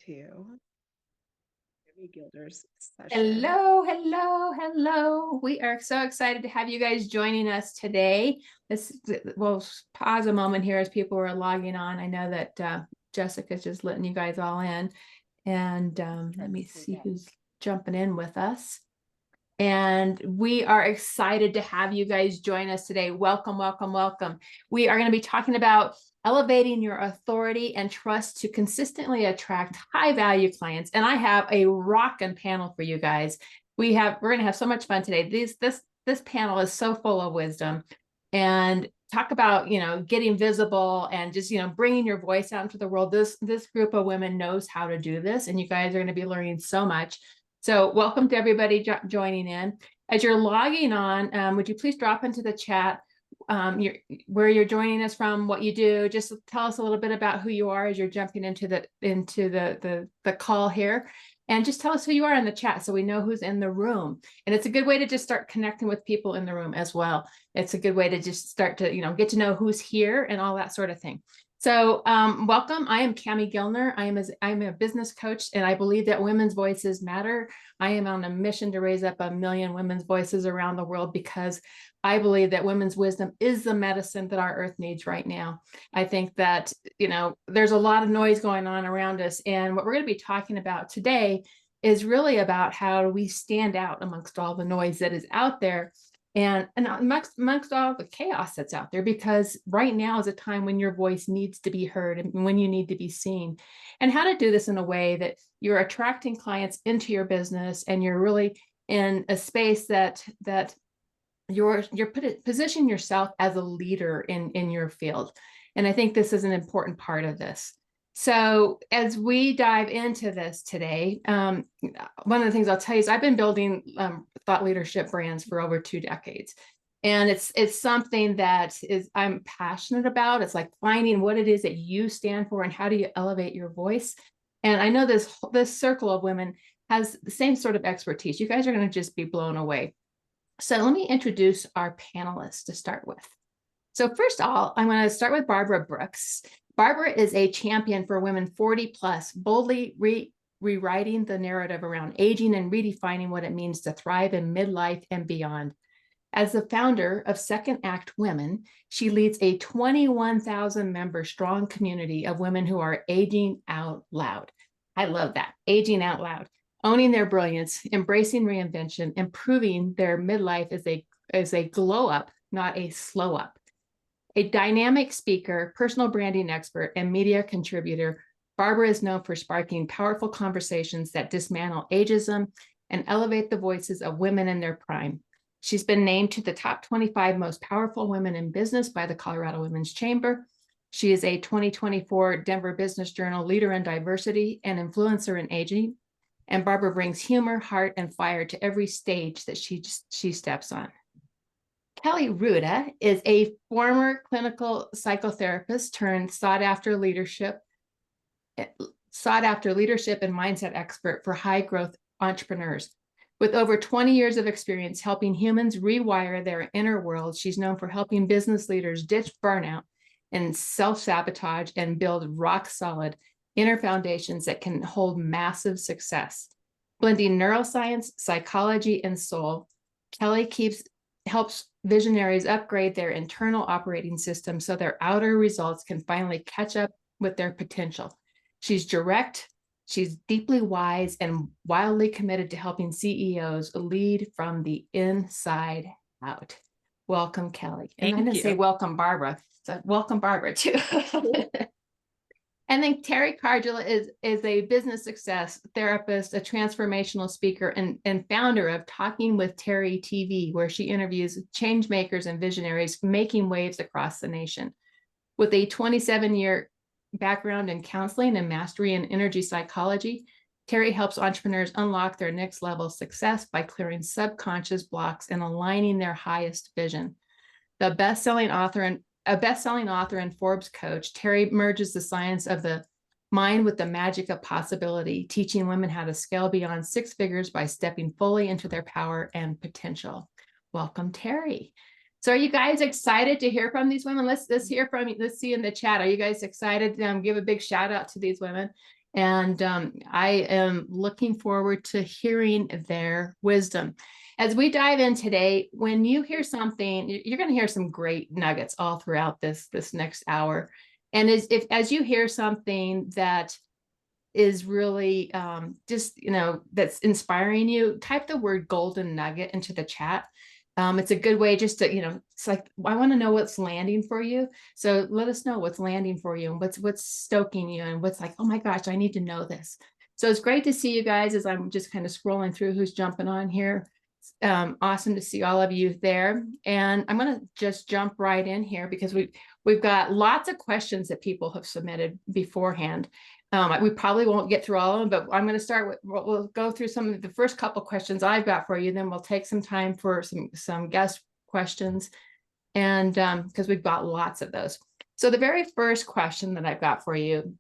to Guildner's session. Hello, hello, hello. We are so excited to have you guys joining us today. We'll pause a moment here as people are logging on. I know that Jessica's just letting you guys all in. And let me see who's jumping in with us. And we are excited to have you guys join us today. Welcome, welcome, welcome. We are going to be talking about elevating your authority and trust to consistently attract high value clients. And I have a rockin' panel for you guys. We're going to have so much fun today. This panel is so full of wisdom, and talk about, getting visible and just, bringing your voice out into the world. This group of women knows how to do this, and you guys are going to be learning so much. So welcome to everybody joining in. As you're logging on, would you please drop into the chat where you're joining us from, what you do. Just tell us a little bit about who you are as you're jumping into the call here. And just tell us who you are in the chat so we know who's in the room. And it's a good way to just start connecting with people in the room as well. It's a good way to just start to, get to know who's here and all that sort of thing. So welcome. I am Cami Guildner. I'm a business coach, and I believe that women's voices matter. I am on a mission to raise up 1 million women's voices around the world, because I believe that women's wisdom is the medicine that our earth needs right now. I think that, there's a lot of noise going on around us. And what we're going to be talking about today is really about how do we stand out amongst all the noise that is out there, and amongst all the chaos that's out there, because right now is a time when your voice needs to be heard and when you need to be seen, and how to do this in a way that you're attracting clients into your business, and you're really in a space that you're positioning yourself as a leader in your field. And I think this is an important part of this. So as we dive into this today, one of the things I'll tell you is I've been building thought leadership brands for over 2 decades. And it's something that I'm passionate about. It's like finding what it is that you stand for and how do you elevate your voice. And I know this circle of women has the same sort of expertise. You guys are going to just be blown away. So let me introduce our panelists to start with. So first of all, I'm going to start with Barbara Brooks. Barbara is a champion for women 40 plus, boldly rewriting the narrative around aging and redefining what it means to thrive in midlife and beyond. As the founder of SecondActWomen, she leads a 21,000 member strong community of women who are aging out loud. I love that, aging out loud, owning their brilliance, embracing reinvention, improving their midlife as a glow up, not a slow up. A dynamic speaker, personal branding expert, and media contributor, Barbara is known for sparking powerful conversations that dismantle ageism and elevate the voices of women in their prime. She's been named to the top 25 most powerful women in business by the Colorado Women's Chamber. She is a 2024 Denver Business Journal Leader in Diversity and Influencer in Aging. And Barbara brings humor, heart, and fire to every stage that she steps on. Kelly Ruta is a former clinical psychotherapist turned sought after leadership and mindset expert for high growth entrepreneurs. With over 20 years of experience helping humans rewire their inner world, she's known for helping business leaders ditch burnout and self-sabotage and build rock solid inner foundations that can hold massive success. Blending neuroscience, psychology, and soul, Kelly helps visionaries upgrade their internal operating system so their outer results can finally catch up with their potential. She's direct, she's deeply wise, and wildly committed to helping CEOs lead from the inside out. Welcome, Kelly. And I'm going to say welcome, Barbara. So welcome, Barbara, too. And then Teri Karjala is a business success therapist, a transformational speaker, and founder of Talking with Teri TV, where she interviews change makers and visionaries making waves across the nation. With a 27-year background in counseling and mastery in energy psychology, Teri helps entrepreneurs unlock their next level success by clearing subconscious blocks and aligning their highest vision. A best-selling author and Forbes coach, Teri merges the science of the mind with the magic of possibility, teaching women how to scale beyond 6 figures by stepping fully into their power and potential. Welcome, Teri. So are you guys excited to hear from these women? Let's hear from you. Let's see in the chat. Are you guys excited? Give a big shout out to these women. And I am looking forward to hearing their wisdom. As we dive in today, when you hear something, you're going to hear some great nuggets all throughout this next hour. And as you hear something that is really just, that's inspiring you, type the word golden nugget into the chat. It's a good way just to, it's like, I want to know what's landing for you. So let us know what's landing for you and what's stoking you and what's like, oh my gosh, I need to know this. So it's great to see you guys as I'm just kind of scrolling through who's jumping on here. Awesome to see all of you there. And I'm going to just jump right in here because we've got lots of questions that people have submitted beforehand. We probably won't get through all of them, but I'm going to start with, we'll go through some of the first couple questions I've got for you. Then we'll take some time for some guest questions. And because we've got lots of those. So the very first question that I've got for you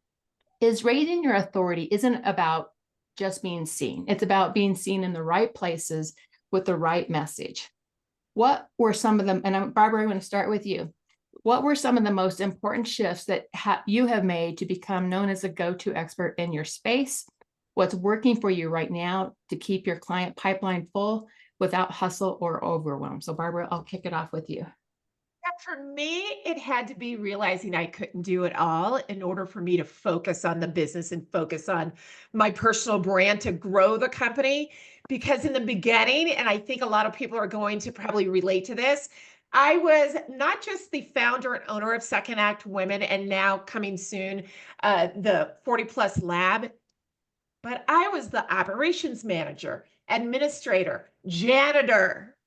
is raising your authority isn't about just being seen. It's about being seen in the right places with the right message. What were some of them? And Barbara, I want to start with you. What were some of the most important shifts that you have made to become known as a go-to expert in your space? What's working for you right now to keep your client pipeline full without hustle or overwhelm? So Barbara, I'll kick it off with you. For me, it had to be realizing I couldn't do it all in order for me to focus on the business and focus on my personal brand to grow the company. Because in the beginning, and I think a lot of people are going to probably relate to this, I was not just the founder and owner of Second Act Women and now coming soon, the 40 Plus Lab, but I was the operations manager, administrator, janitor.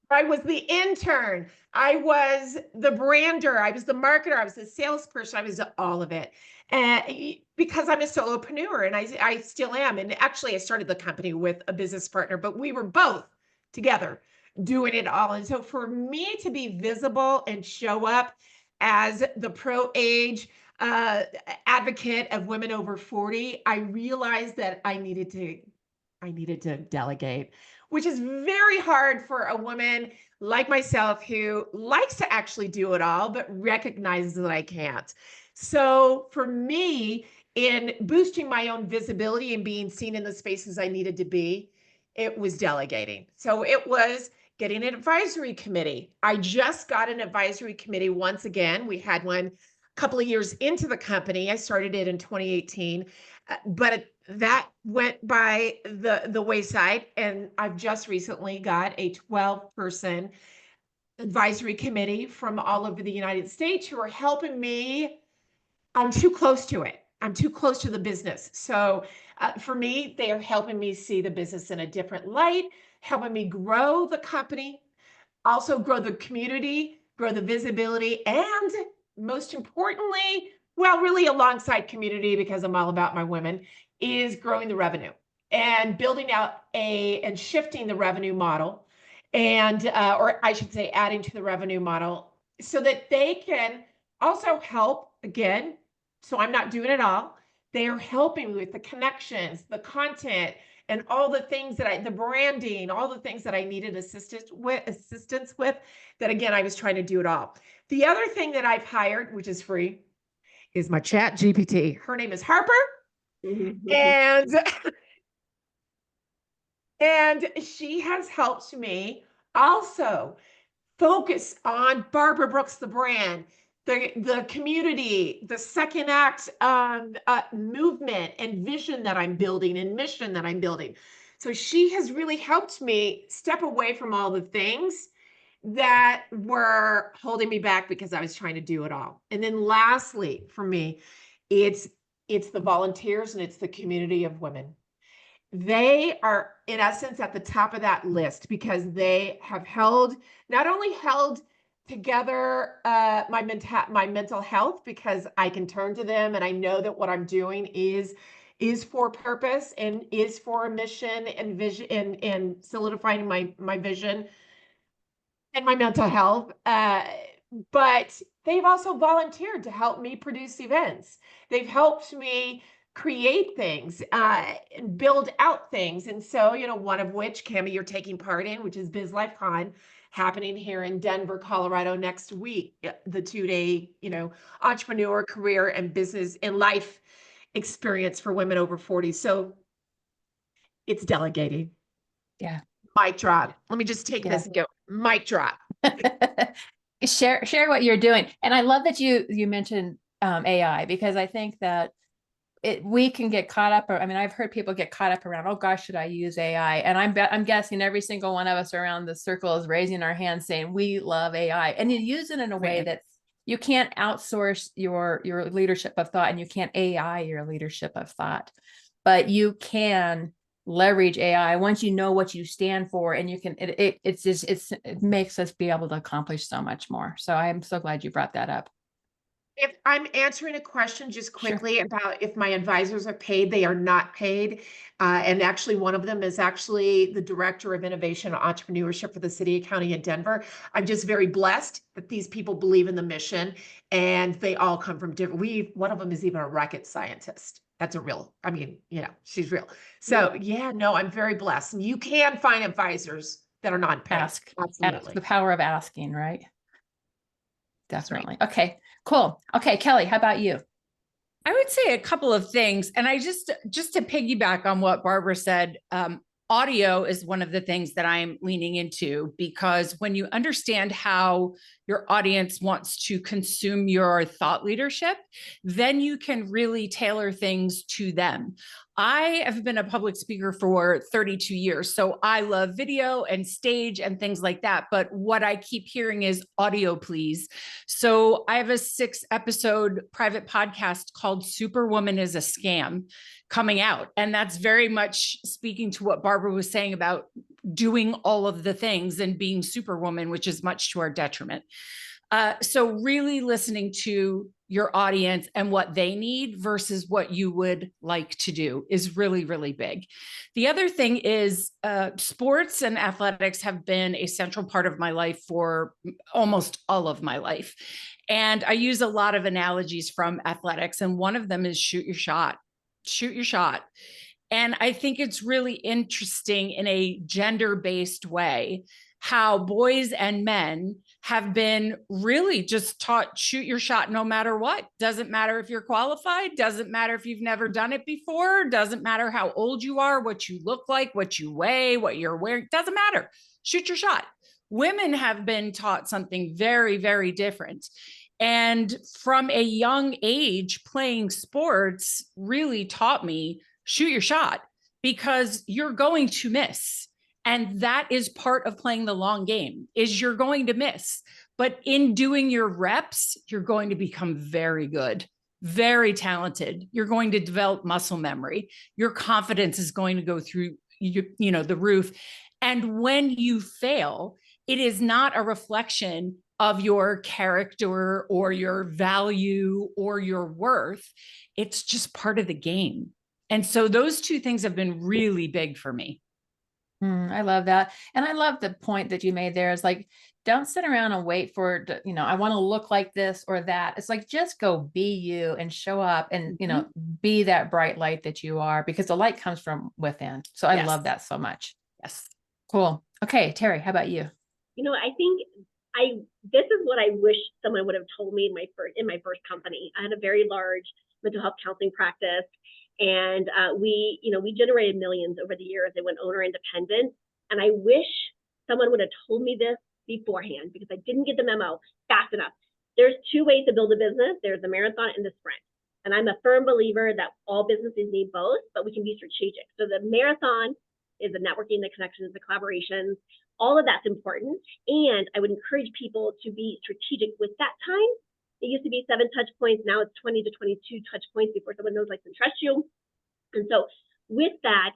I was the intern. I was the brander. I was the marketer. I was the salesperson. I was all of it. And because I'm a solopreneur and I still am. And actually, I started the company with a business partner, but we were both together doing it all. And so for me to be visible and show up as the pro age advocate of women over 40, I realized that I needed to delegate, which is very hard for a woman like myself who likes to actually do it all, but recognizes that I can't. So for me, in boosting my own visibility and being seen in the spaces I needed to be, it was delegating. So it was getting an advisory committee. I just got an advisory committee once again. We had one a couple of years into the company. I started it in 2018, but that went by the wayside, and I've just recently got a 12-person advisory committee from all over the United States who are helping me. I'm too close to it. I'm too close to the business. So for me, they are helping me see the business in a different light, helping me grow the company, also grow the community, grow the visibility, and most importantly, well, really alongside community, because I'm all about my women, is growing the revenue and building out and shifting the revenue model, and or I should say adding to the revenue model so that they can also help again. So I'm not doing it all. They are helping me with the connections, the content, and all the things the branding, all the things that I needed assistance with, that again, I was trying to do it all. The other thing that I've hired, which is free, is my chat GPT. Her name is Harper. And and she has helped me also focus on Barbara Brooks, the brand, the community, the second act movement and vision that I'm building and mission that I'm building. So she has really helped me step away from all the things that were holding me back because I was trying to do it all. And then lastly, for me, it's the volunteers and it's the community of women. They are in essence at the top of that list because they have not only held together my mental health, because I can turn to them and I know that what I'm doing is for purpose and is for a mission and vision, and solidifying my vision and my mental health. But they've also volunteered to help me produce events. They've helped me create things and build out things. And so, one of which, Cami, you're taking part in, which is Biz Life Con, happening here in Denver, Colorado next week, the 2-day, entrepreneur career and business and life experience for women over 40. So it's delegating. Yeah. Mic drop. Let me just take Yeah. this and go, mic drop. Share what you're doing. And I love that you mentioned AI, because I think that we can get caught up. I mean, I've heard people get caught up around, oh gosh, should I use AI? And I'm guessing every single one of us around the circle is raising our hands saying we love AI, and you use it in a way that you can't outsource your leadership of thought, and you can't AI your leadership of thought, but you can leverage AI once you know what you stand for, and you can it makes us be able to accomplish so much more. So I'm so glad you brought that up. If I'm answering a question just Sure. quickly about if my advisors are paid, they are not paid. And actually, one of them is actually the director of innovation and entrepreneurship for the city and county of Denver. I'm just very blessed that these people believe in the mission, and they all come from different. One of them is even a rocket scientist. That's a real, I mean, she's real. So yeah, no, I'm very blessed. And you can find advisors that are not paid. Ask Absolutely. the power of asking, right? That's right. Definitely. Okay, cool. Okay, Kelly, how about you? I would say a couple of things. And I just to piggyback on what Barbara said, audio is one of the things that I'm leaning into, because when you understand how your audience wants to consume your thought leadership, then you can really tailor things to them. I have been a public speaker for 32 years, so I love video and stage and things like that. But what I keep hearing is audio, please. So I have a 6-episode private podcast called Superwoman is a Scam coming out. And that's very much speaking to what Barbara was saying about doing all of the things and being Superwoman, which is much to our detriment. So really listening to your audience and what they need versus what you would like to do is really, really big. The other thing is sports and athletics have been a central part of my life for almost all of my life. And I use a lot of analogies from athletics. And one of them is shoot your shot. Shoot your shot. And I think it's really interesting in a gender-based way how boys and men have been really just taught shoot your shot no matter what. Doesn't matter if you're qualified, doesn't matter if you've never done it before, doesn't matter how old you are, what you look like, what you weigh, what you're wearing, doesn't matter. Shoot your shot. Women have been taught something very, very different. And from a young age, playing sports really taught me shoot your shot, because you're going to miss. And that is part of playing the long game, is you're going to miss. But in doing your reps, you're going to become very good, very talented. You're going to develop muscle memory. Your confidence is going to go through, the roof. And when you fail, it is not a reflection of your character or your value or your worth. It's just part of the game. And so those two things have been really big for me. I love that. And I love the point that you made there is like, don't sit around and wait for, I want to look like this or that. It's like, just go be you and show up and, be that bright light that you are, because the light comes from within. So I love that so much. Yes. Cool. Okay. Teri, how about you? I think this is what I wish someone would have told me in my first company. I had a very large mental health counseling practice. And we generated millions over the years. It went owner independent. And I wish someone would have told me this beforehand, because I didn't get the memo fast enough. There's 2 ways to build a business. There's the marathon and the sprint. And I'm a firm believer that all businesses need both, but we can be strategic. So the marathon is the networking, the connections, the collaborations. All of that's important. And I would encourage people to be strategic with that time. It used to be 7 touch points. Now it's 20 to 22 touch points before someone knows, likes, and trusts you. And so with that,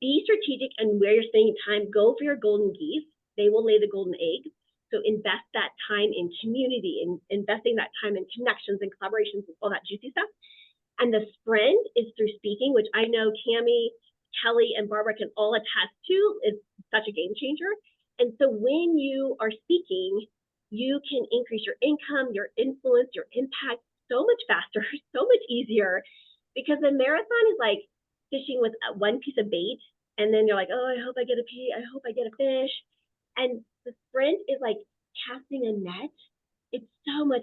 be strategic and where you're spending time. Go for your golden geese. They will lay the golden eggs. So invest that time in community and investing that time in connections and collaborations and all that juicy stuff. And the sprint is through speaking, which I know Tammy, Kelly, and Barbara can all attest to is such a game changer. And so when you are speaking, you can increase your income, your influence, your impact so much faster, so much easier, because the marathon is like fishing with one piece of bait. And then you're like, oh, I hope I get a fish. And the sprint is like casting a net. It's so much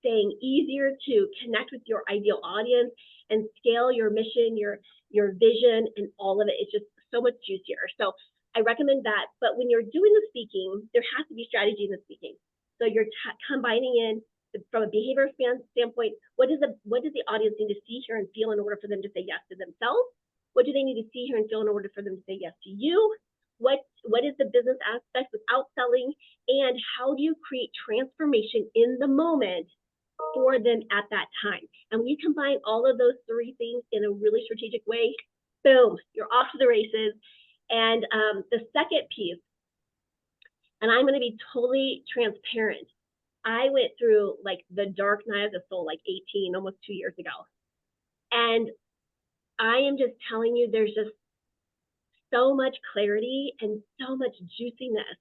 easier to connect with your ideal audience. and scale your mission, your vision, and all of it. It's just so much juicier. So I recommend that. But when you're doing the speaking, there has to be strategy in the speaking. So you're combining in from a behavior standpoint, what does the audience need to see, hear, and feel in order for them to say yes to themselves? What do they need to see, hear, and feel in order for them to say yes to you? What is the business aspect without selling? And how do you create transformation in the moment for them at that time? And when you combine all of those three things in a really strategic way, boom, you're off to the races. And the second piece, and I'm going to be totally transparent, I went through like the dark night of the soul, like 18, almost 2 years ago. And I am just telling you, there's just so much clarity and so much juiciness,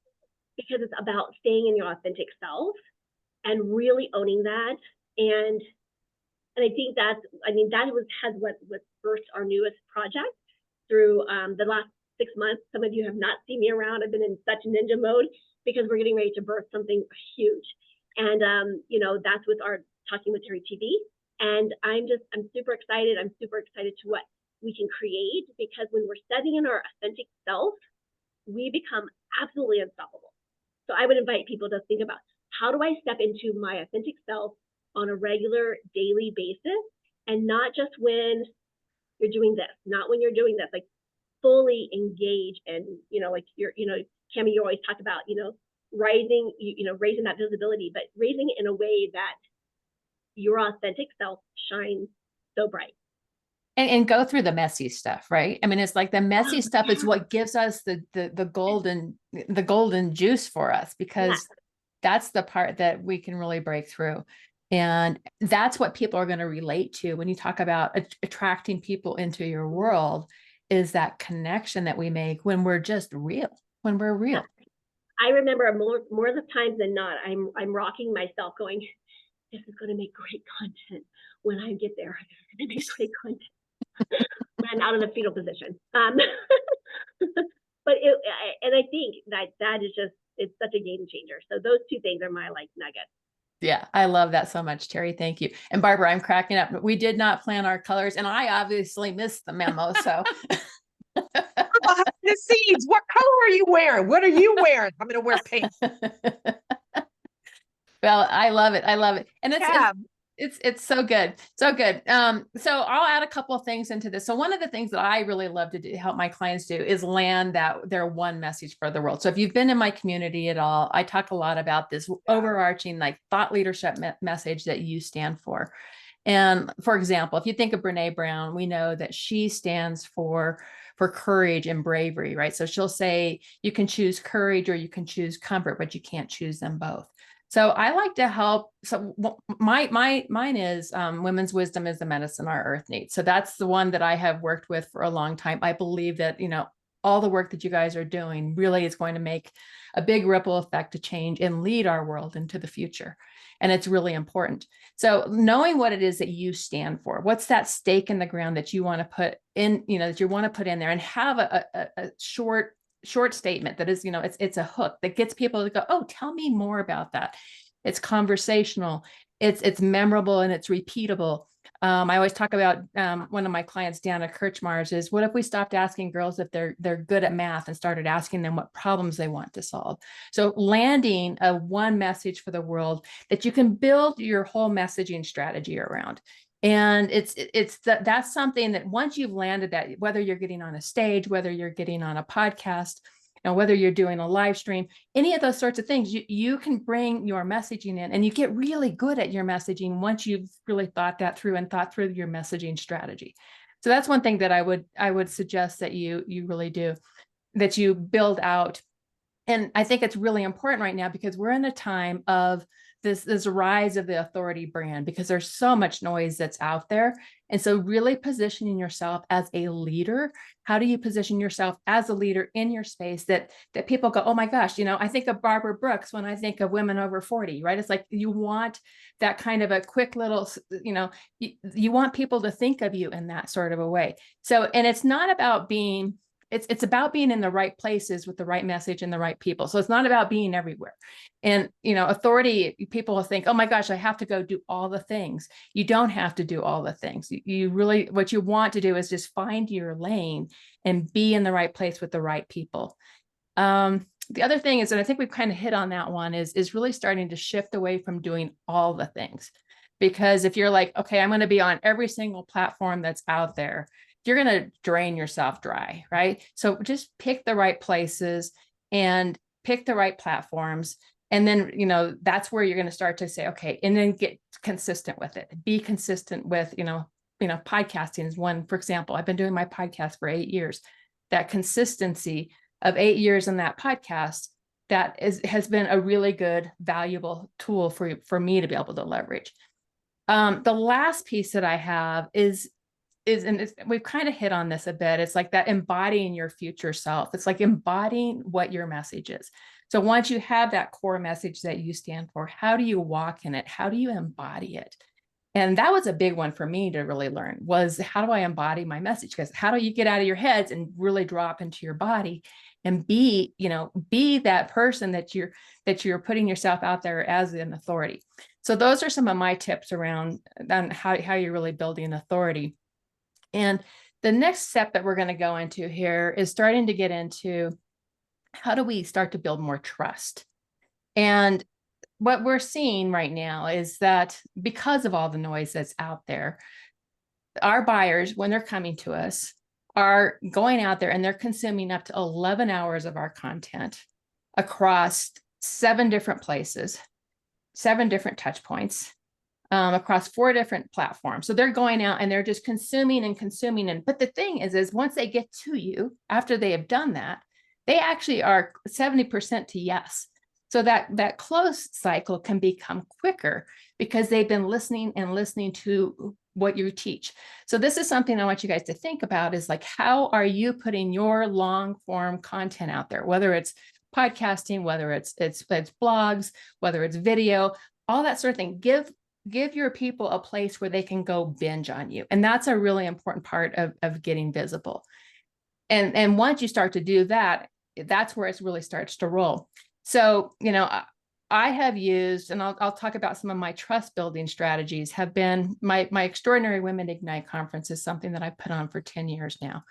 because it's about staying in your authentic self and really owning that. And I think that has what birthed our newest project through the last 6 months. Some of you have not seen me around. I've been in such ninja mode because we're getting ready to birth something huge. And that's with our Talking with Teri TV. And I'm super excited. I'm super excited to what we can create, because when we're stepping in our authentic self, we become absolutely unstoppable. So I would invite people to think about, how do I step into my authentic self on a regular daily basis, and not just when you're doing this, not when you're doing this, like fully engage. And like Cami, you always talk about raising that visibility, but raising it in a way that your authentic self shines so bright. And go through the messy stuff, right? I mean, it's like the messy stuff is what gives us the golden juice for us, because that's the part that we can really break through. And that's what people are going to relate to when you talk about attracting people into your world, is that connection that we make when we're just real, when we're real. I remember more of the times than not, I'm rocking myself going, this is going to make great content when I get there. This is going to make great content when I'm out of the fetal position. But I think that is just, it's such a game changer. So those two things are my nuggets. Yeah, I love that so much, Teri. Thank you. And Barbara, I'm cracking up. We did not plan our colors, and I obviously missed the memo. So behind the scenes, what color are you wearing? What are you wearing? I'm going to wear pink. Well, I love it. I love it. And it's so good. So good. So I'll add a couple of things into this. So one of the things that I really love to help my clients do is land their one message for the world. So if you've been in my community at all, I talk a lot about this overarching thought leadership message that you stand for. And for example, if you think of Brene Brown, we know that she stands for courage and bravery, right? So she'll say, you can choose courage or you can choose comfort, but you can't choose them both. So I like to help. So mine is women's wisdom is the medicine our earth needs. So that's the one that I have worked with for a long time. I believe that, all the work that you guys are doing really is going to make a big ripple effect to change and lead our world into the future. And it's really important. So knowing what it is that you stand for, what's that stake in the ground that you want to put in, that you want to put in there, and have a short statement that is, it's a hook that gets people to go, oh, tell me more about that. It's conversational, it's memorable, and it's repeatable. I always talk about one of my clients, Dana Kirchmars, is what if we stopped asking girls if they're good at math and started asking them what problems they want to solve? So landing a one message for the world that you can build your whole messaging strategy around. And that's something that once you've landed that, whether you're getting on a stage, whether you're getting on a podcast, whether you're doing a live stream, any of those sorts of things, you can bring your messaging in, and you get really good at your messaging once you've really thought that through and thought through your messaging strategy. So that's one thing that I would suggest that you really do, that you build out. And I think it's really important right now, because we're in a time of this rise of the authority brand, because there's so much noise that's out there. And so really positioning yourself as a leader, how do you position yourself as a leader in your space that people go, oh my gosh, I think of Barbara Brooks when I think of women over 40, right? It's like, you want that kind of a quick little, you want people to think of you in that sort of a way. So, and it's not about being it's about being in the right places with the right message and the right people. So it's not about being everywhere. And, authority, people will think, oh my gosh, I have to go do all the things. You don't have to do all the things. You really, what you want to do is just find your lane and be in the right place with the right people. The other thing is, and I think we've kind of hit on that one, is really starting to shift away from doing all the things. Because if you're like, okay, I'm going to be on every single platform that's out there, you're going to drain yourself dry, right? So just pick the right places and pick the right platforms. And then, that's where you're going to start to say, okay, and then get consistent with it. Be consistent with, podcasting is one, for example. I've been doing my podcast for 8 years. That consistency of 8 years in that podcast, has been a really good, valuable tool for me to be able to leverage. The last piece that I have is we've kind of hit on this a bit. It's like that embodying your future self. It's like embodying what your message is. So once you have that core message that you stand for, how do you walk in it? How do you embody it? And that was a big one for me to really learn, was how do I embody my message? Because how do you get out of your heads and really drop into your body and be that person that you're putting yourself out there as an authority. So those are some of my tips around on how you're really building authority. And the next step that we're going to go into here is starting to get into how do we start to build more trust? And what we're seeing right now is that because of all the noise that's out there, our buyers, when they're coming to us, are going out there and they're consuming up to 11 hours of our content across 7 different places, 7 different touch points, across 4 different platforms. So they're going out and they're just consuming and consuming. But the thing is once they get to you, after they have done that, they actually are 70% to yes. So that close cycle can become quicker because they've been listening and listening to what you teach. So this is something I want you guys to think about, is like, how are you putting your long form content out there, whether it's podcasting, whether it's blogs, whether it's video, all that sort of thing. Give your people a place where they can go binge on you. And that's a really important part of getting visible. And once you start to do that, that's where it really starts to roll. So, I have used, and I'll talk about some of my trust building strategies, have been my Extraordinary Women Ignite conference is something that I've put on for 10 years now.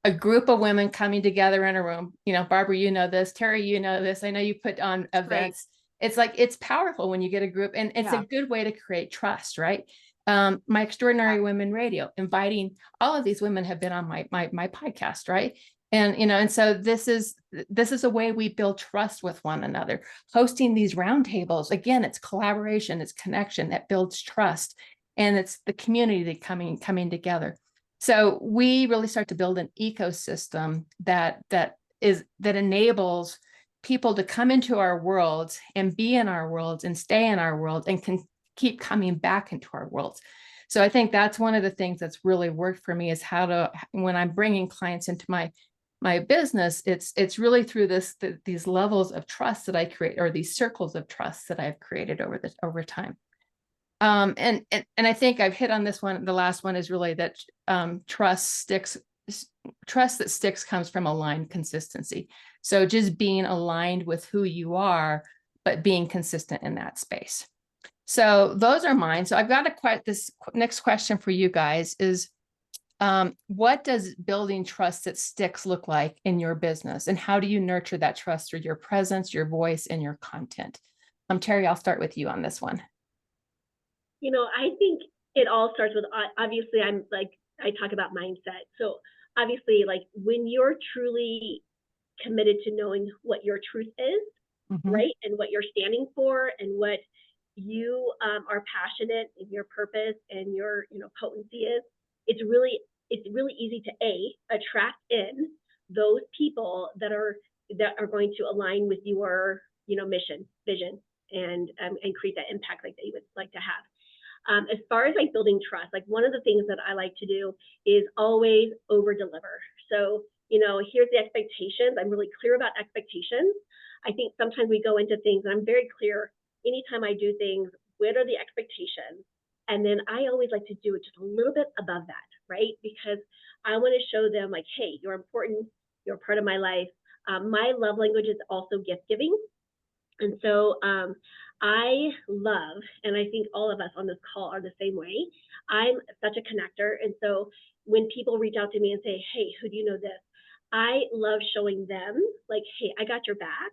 A group of women coming together in a room. Barbara, you know this. Teri, you know this. I know you put on events. Right. It's like, it's powerful when you get a group, and it's a good way to create trust, right? My Extraordinary Women Radio, inviting all of these women have been on my podcast, right? And, and so this is a way we build trust with one another. Hosting these roundtables, again, it's collaboration, it's connection that builds trust, and it's the community coming together. So we really start to build an ecosystem that enables people to come into our worlds and be in our worlds and stay in our world and can keep coming back into our worlds. So I think that's one of the things that's really worked for me, is when I'm bringing clients into my business, it's really through these levels of trust that I create, or these circles of trust that I've created over time. And I think I've hit on this one. The last one is really that trust that sticks comes from aligned consistency. So just being aligned with who you are, but being consistent in that space. So those are mine. So I've got this next question for you guys is, what does building trust that sticks look like in your business? And how do you nurture that trust through your presence, your voice, and your content? Teri, I'll start with you on this one. I think it all starts with, obviously, I talk about mindset. So obviously, like, when you're truly committed to knowing what your truth is, right? And what you're standing for, and what you are passionate in your purpose and your, potency is, it's really easy to attract in those people that are going to align with your, mission, vision, and create that impact like that you would like to have. As far as like building trust, like, one of the things that I like to do is always over deliver. So, here's the expectations. I'm really clear about expectations. I think sometimes we go into things, and I'm very clear anytime I do things, what are the expectations? And then I always like to do it just a little bit above that, right? Because I want to show them like, hey, you're important. You're a part of my life. My love language is also gift giving. And so I love, and I think all of us on this call are the same way. I'm such a connector. And so when people reach out to me and say, hey, who do you know this? I love showing them like, hey, I got your back.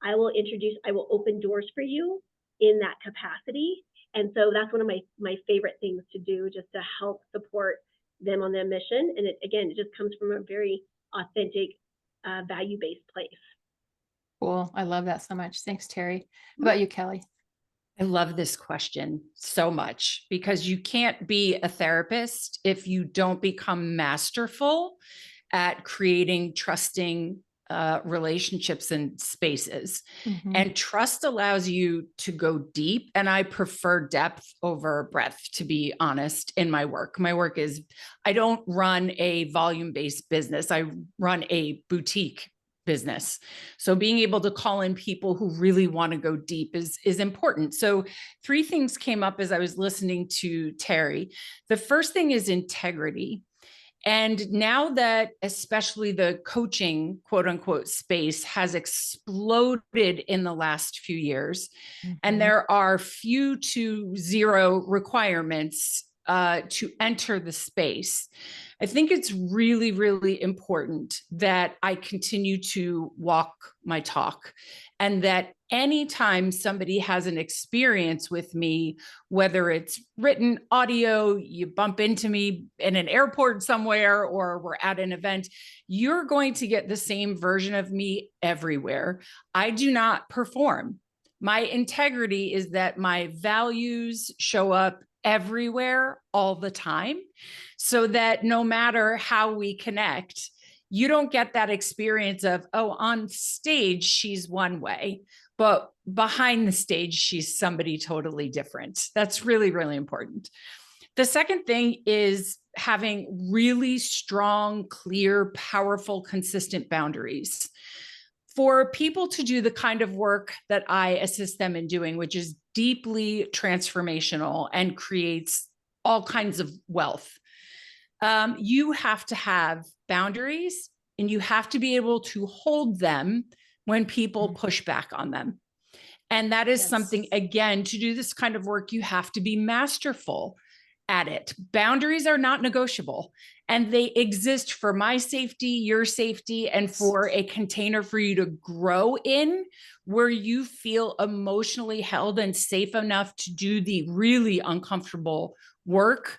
I will open doors for you in that capacity. And so that's one of my favorite things to do, just to help support them on their mission. And it just comes from a very authentic, value-based place. Cool. I love that so much. Thanks, Teri. How about you, Kelly? I love this question so much because you can't be a therapist if you don't become masterful at creating trusting relationships and spaces. And trust allows you to go deep. And I prefer depth over breadth, to be honest, in my work. My work is, I don't run a volume-based business. I run a boutique business. So being able to call in people who really want to go deep is important. So 3 things came up as I was listening to Teri. The first thing is integrity. And now that especially the coaching, quote unquote, space has exploded in the last few years, and there are few to zero requirements to enter the space, I think it's really, really important that I continue to walk my talk, and that anytime somebody has an experience with me, whether it's written, audio, you bump into me in an airport somewhere, or we're at an event, you're going to get the same version of me everywhere. I do not perform. My integrity is that my values show up everywhere all the time, so that no matter how we connect, you don't get that experience of, oh, on stage, she's one way, but behind the stage, she's somebody totally different. That's really, really important. The second thing is having really strong, clear, powerful, consistent boundaries. For people to do the kind of work that I assist them in doing, which is deeply transformational and creates all kinds of wealth, you have to have boundaries, and you have to be able to hold them when people push back on them. And that is something, again, to do this kind of work, you have to be masterful at it. Boundaries are not negotiable, and they exist for my safety, your safety, and for a container for you to grow in, where you feel emotionally held and safe enough to do the really uncomfortable work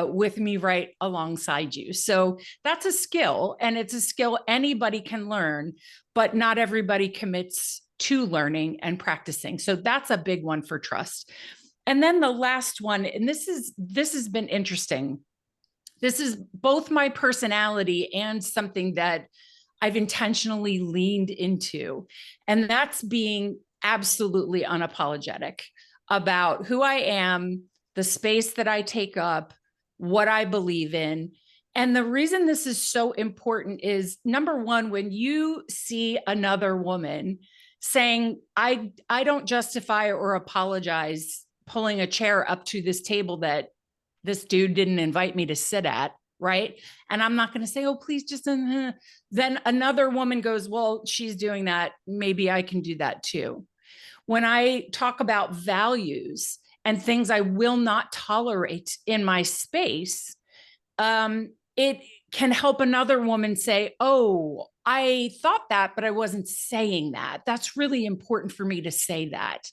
with me right alongside you. So that's a skill, and it's a skill anybody can learn, but not everybody commits to learning and practicing. So that's a big one for trust. And then the last one, and this has been interesting. This is both my personality and something that I've intentionally leaned into, and that's being absolutely unapologetic about who I am, the space that I take up, what I believe in. And the reason this is so important is, number one, when you see another woman saying, I don't justify or apologize pulling a chair up to this table that this dude didn't invite me to sit at, right? And I'm not going to say, oh, please just, then another woman goes, well, she's doing that, maybe I can do that too. When I talk about values and things I will not tolerate in my space, it can help another woman say, oh, I thought that, but I wasn't saying that. That's really important for me to say that.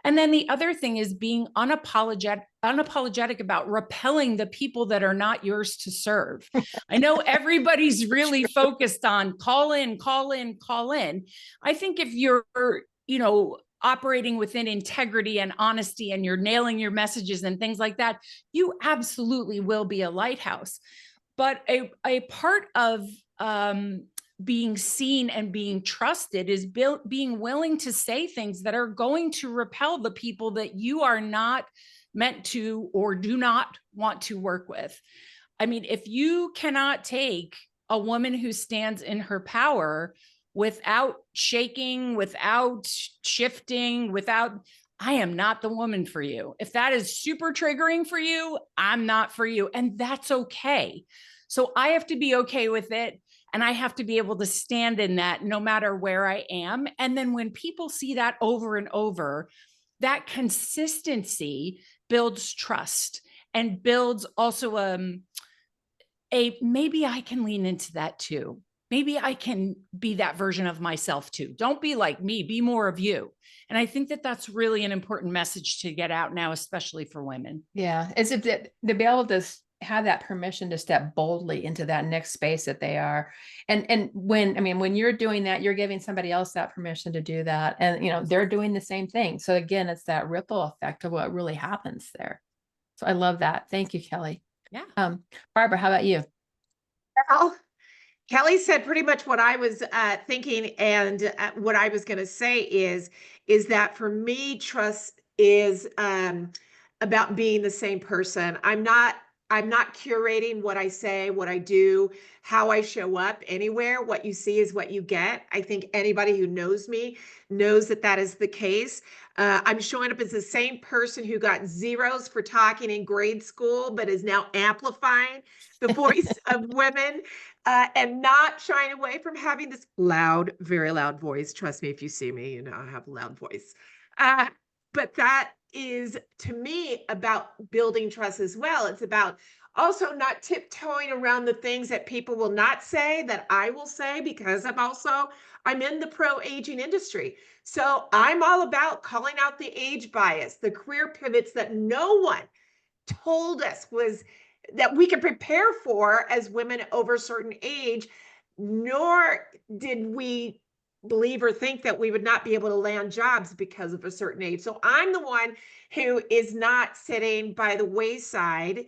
And then the other thing is being unapologetic about repelling the people that are not yours to serve. I know everybody's really focused on call in, call in, call in. I think if you're, operating within integrity and honesty, and you're nailing your messages and things like that, you absolutely will be a lighthouse. But a part of being seen and being trusted is being willing to say things that are going to repel the people that you are not meant to or do not want to work with. I mean, if you cannot take a woman who stands in her power without shaking, without shifting, I am not the woman for you. If that is super triggering for you, I'm not for you. And that's okay. So I have to be okay with it. And I have to be able to stand in that no matter where I am. And then when people see that over and over, that consistency builds trust and builds also maybe I can lean into that too. Maybe I can be that version of myself too. Don't be like me, be more of you. And I think that that's really an important message to get out now, especially for women. Yeah. As if to be able to have that permission to step boldly into that next space that they are. And when you're doing that, you're giving somebody else that permission to do that. And, they're doing the same thing. So again, it's that ripple effect of what really happens there. So I love that. Thank you, Kelly. Yeah. Barbara, how about you? Well, Kelly said pretty much what I was thinking, and what I was going to say is that for me, trust is about being the same person. I'm not curating what I say, what I do, how I show up anywhere. What you see is what you get. I think anybody who knows me knows that that is the case. I'm showing up as the same person who got zeros for talking in grade school, but is now amplifying the voice of women, and not shying away from having this loud, very loud voice. Trust me, if you see me, I have a loud voice. But that is, to me, about building trust as well. It's about also not tiptoeing around the things that people will not say that I will say, because I'm in the pro-aging industry. So I'm all about calling out the age bias, the career pivots that no one told us was that we could prepare for as women over a certain age, nor did we believe or think that we would not be able to land jobs because of a certain age. So I'm the one who is not sitting by the wayside,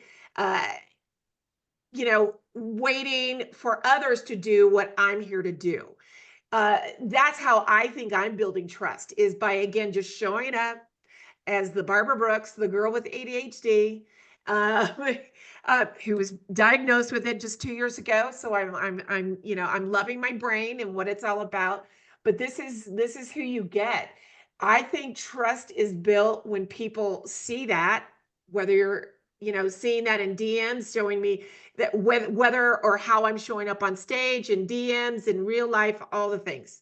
waiting for others to do what I'm here to do. That's how I think I'm building trust, is by, again, just showing up as the Barbara Brooks, the girl with ADHD, who was diagnosed with it just 2 years ago. So I'm loving my brain and what it's all about. But this is who you get. I think trust is built when people see that, whether you're seeing that in DMs, showing me that whether or how I'm showing up on stage, in DMs, in real life, all the things.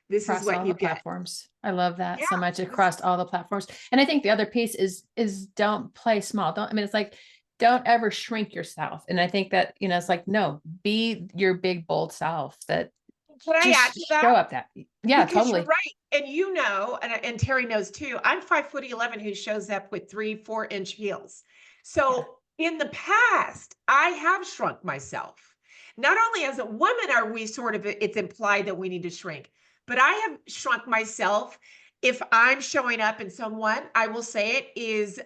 This Across is what all you the get. platforms. I love that so Yeah. much, across all the platforms. And I think the other piece is don't play small. It's like, don't ever shrink yourself. And I think that, it's like, no, be your big, bold self. That Can I add to that? show up that. Yeah, Because totally. you're right. And and Teri knows too, I'm 5'11" who shows up with 3-4 inch heels. So in the past, I have shrunk myself. Not only as a woman are we it's implied that we need to shrink, but I have shrunk myself. If I'm showing up and someone, I will say it, is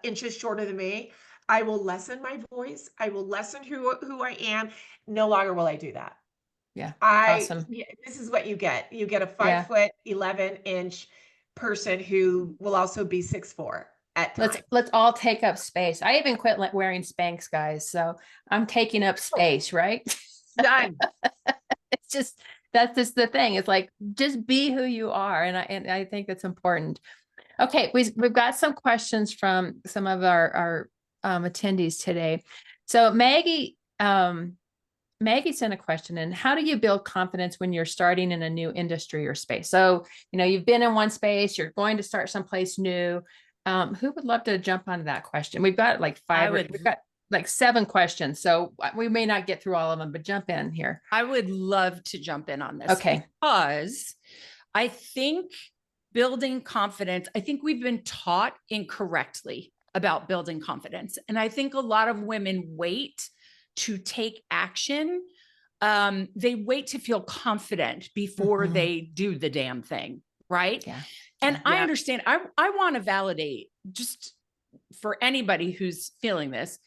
inches shorter than me, I will lessen my voice. I will lessen who I am. No longer will I do that. Yeah. Awesome. This is what you get. You get a 5'11" person who will also be 6'4" at times. Let's all take up space. I even quit wearing Spanx, guys. So I'm taking up space, right? Done. That's just the thing. It's like, just be who you are. And I think that's important. Okay. We've got some questions from some of our attendees today. So Maggie sent a question in: how do you build confidence when you're starting in a new industry or space? So, you've been in one space, you're going to start someplace new. Who would love to jump onto that question? We've got like we've got like 7 questions. So we may not get through all of them, but jump in here. I would love to jump in on this. Okay. Because I think building confidence, I think we've been taught incorrectly about building confidence. And I think a lot of women wait to take action. They wait to feel confident before they do the damn thing. Right. Yeah. And I understand. I want to validate, just for anybody who's feeling this,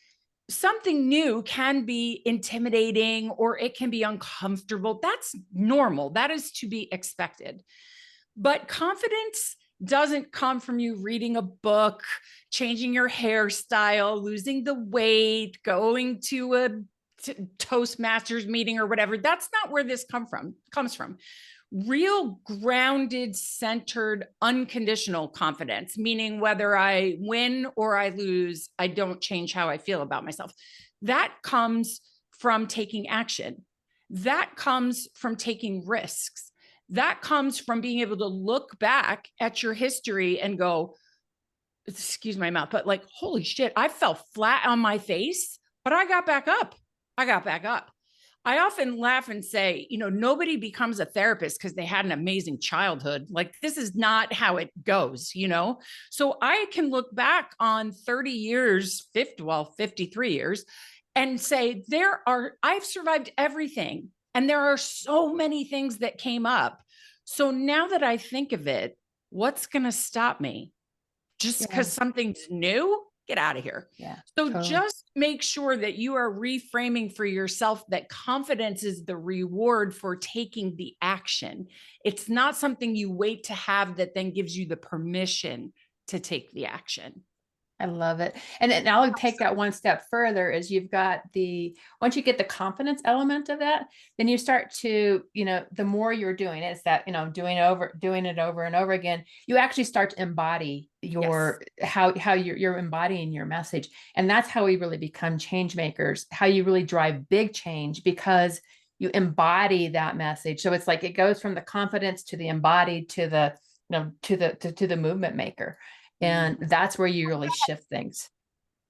something new can be intimidating or it can be uncomfortable. That's normal. That is to be expected. But confidence doesn't come from you reading a book, changing your hairstyle, losing the weight, going to a Toastmasters meeting or whatever. That's not where this comes from. Real grounded, centered, unconditional confidence, meaning whether I win or I lose, I don't change how I feel about myself. That comes from taking action. That comes from taking risks. That comes from being able to look back at your history and go, excuse my mouth, but like, holy shit, I fell flat on my face, but I got back up. I got back up. I often laugh and say, you know, nobody becomes a therapist because they had an amazing childhood. Like, this is not how it goes, you know? So I can look back on 30 years, 53 years, and say, I've survived everything. And there are so many things that came up. So now that I think of it, what's going to stop me? Just because something's new? Get out of here. Yeah. So totally. just make sure that you are reframing for yourself that confidence is the reward for taking the action. It's not something you wait to have that then gives you the permission to take the action. I love it. And then I'll take that one step further is you've got once you get the confidence element of that, then you start to, you know, the more you're doing it, it's that, you know, doing it over and over again, you actually start to embody how you're embodying your message. And that's how we really become change makers, how you really drive big change, because you embody that message. So it's like, it goes from the confidence to the embodied to the, you know, to the movement maker. And that's where you really shift things.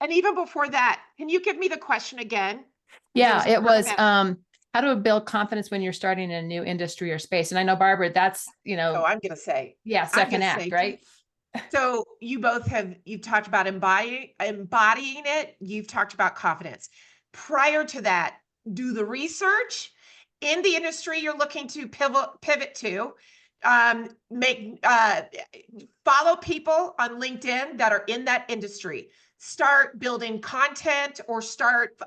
And even before that, can you give me the question again? Yeah, it was, how to build confidence when you're starting in a new industry or space. And I know, Barbara, that's, you know, So I'm going to say, second act, right? So you've talked about embodying it. You've talked about confidence. Prior to that, do the research in the industry you're looking to pivot to. Follow people on LinkedIn that are in that industry. Start building content, or start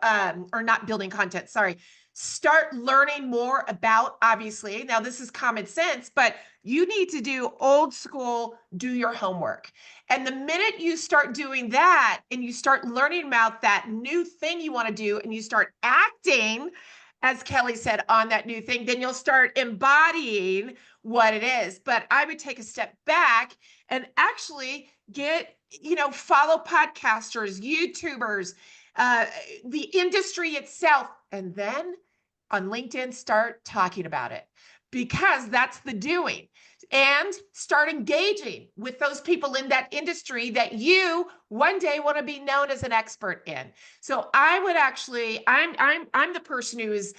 learning more about, obviously. Now, this is common sense, but you need to do old school, do your homework. And the minute you start doing that and you start learning about that new thing you want to do and you start acting, as Kelly said, on that new thing, then you'll start embodying what it is. But I would take a step back and actually follow podcasters, YouTubers, the industry itself, and then on LinkedIn, start talking about it, because that's the doing. And start engaging with those people in that industry that you one day want to be known as an expert in. So I would actually, I'm the person who is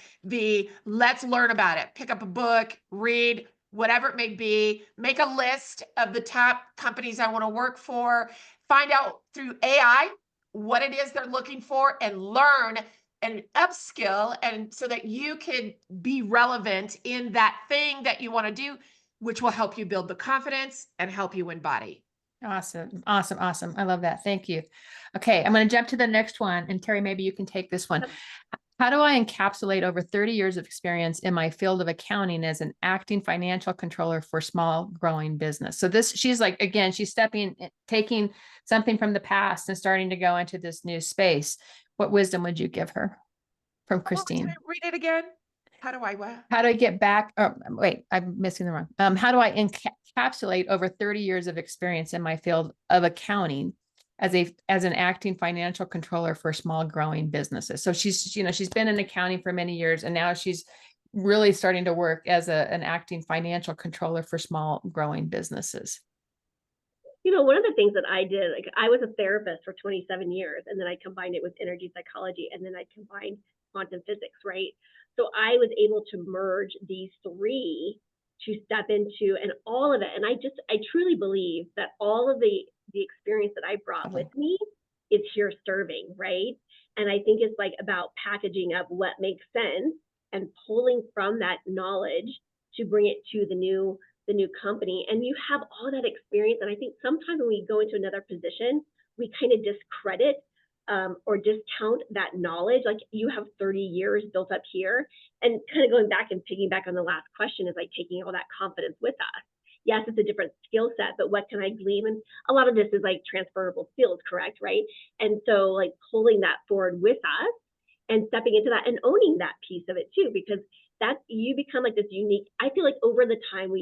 let's learn about it. Pick up a book, read, whatever it may be, make a list of the top companies I want to work for, find out through AI what it is they're looking for, and learn and upskill, and so that you can be relevant in that thing that you want to do, which will help you build the confidence and help you embody. Awesome. I love that. Thank you. Okay, I'm going to jump to the next one. And Teri, maybe you can take this one. How do I encapsulate over 30 years of experience in my field of accounting as an acting financial controller for small growing business? So she's like, again, she's taking something from the past and starting to go into this new space. What wisdom would you give her from Christine? Read it again. How do I get back? Oh, wait, I'm missing the wrong. How do I encapsulate over 30 years of experience in my field of accounting as an acting financial controller for small growing businesses? So she's been in accounting for many years, and now she's really starting to work as an acting financial controller for small growing businesses. You know, one of the things that I did, like, I was a therapist for 27 years, and then I combined it with energy psychology, and then I combined quantum physics, right? So I was able to merge these three to step into, and all of it. And I truly believe that all of the experience that I brought with me is here serving, right? And I think it's like about packaging up what makes sense and pulling from that knowledge to bring it to the new company. And you have all that experience. And I think sometimes when we go into another position, we kind of discredit or discount that knowledge. Like, you have 30 years built up here. And kind of going back and piggyback on the last question is like taking all that confidence with us. Yes, it's a different skill set, but what can I glean? And a lot of this is like transferable skills, correct, right? And so like pulling that forward with us and stepping into that and owning that piece of it too, because you become like this unique, I feel like over the time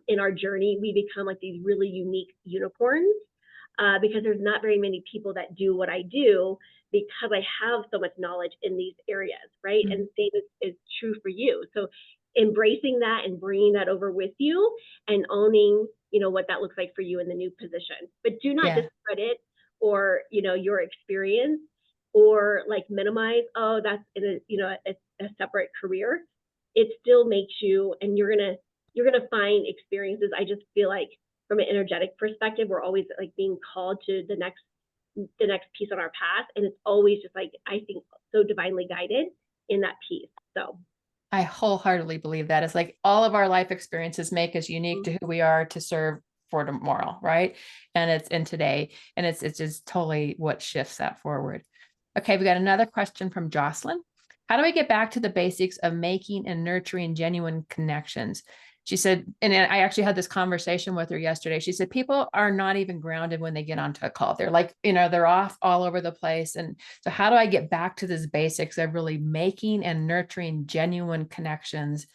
in our journey, we become like these really unique unicorns, because there's not very many people that do what I do, because I have so much knowledge in these areas, right? Mhm. And the same is true for you. So embracing that and bringing that over with you and owning, what that looks like for you in the new position. But do not Yeah. discredit or, your experience or like minimize, oh, that's in a separate career. It still makes you, and you're gonna find experiences. I just feel like from an energetic perspective, we're always like being called to the next piece on our path, and it's always just like, I think, so divinely guided in that piece. So I wholeheartedly believe that. It's like all of our life experiences make us unique to who we are to serve for tomorrow, right? And it's in today, and it's just totally what shifts that forward. Okay, we got another question from Jocelyn. How do we get back to the basics of making and nurturing genuine connections? She said, and I actually had this conversation with her yesterday. She said, people are not even grounded when they get onto a call. They're like, they're off all over the place. And so how do I get back to this basics of really making and nurturing genuine connections